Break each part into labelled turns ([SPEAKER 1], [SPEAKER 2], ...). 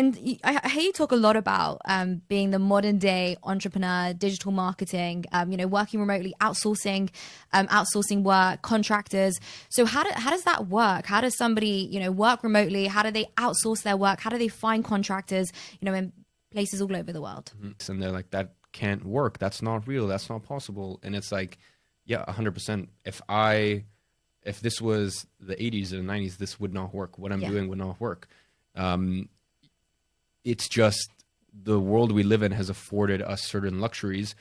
[SPEAKER 1] And I hear you talk a lot about being the modern day entrepreneur, digital marketing, working remotely, outsourcing work, contractors. So how does that work? How does somebody, work remotely? How do they outsource their work? How do they find contractors, in places all over the world?
[SPEAKER 2] And they're like, that can't work. That's not real. That's not possible. And it's like, yeah, 100%. If this was the 80s or the 90s, this would not work. What I'm doing would not work. It's just the world we live in has afforded us certain luxuries.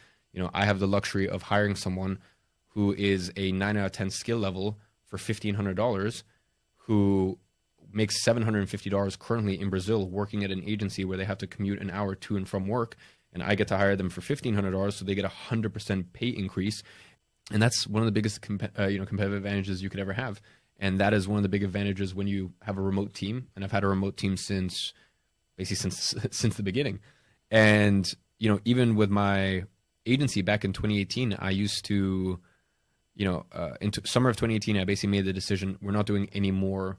[SPEAKER 2] I have the luxury of hiring someone who is a 9 out of 10 skill level for $1,500, who makes $750 currently in Brazil working at an agency where they have to commute an hour to and from work. And I get to hire them for $1,500, so they get 100% pay increase. And that's one of the biggest competitive advantages you could ever have. And that is one of the big advantages when you have a remote team. And I've had a remote team since the beginning. And, even with my agency back in 2018, I used to, into summer of 2018, I basically made the decision, we're not doing any more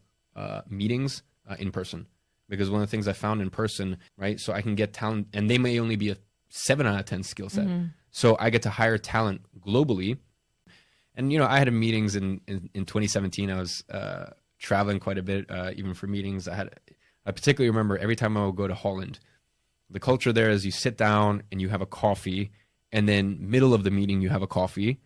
[SPEAKER 2] meetings in person. Because one of the things I found in person, right? So I can get talent, and they may only be a 7 out of 10 skill set. Mm-hmm. So I get to hire talent globally. And, I had meetings in 2017. I was traveling quite a bit, even for meetings. I particularly remember every time I would go to Holland, the culture there is you sit down and you have a coffee, and then middle of the meeting you have a coffee,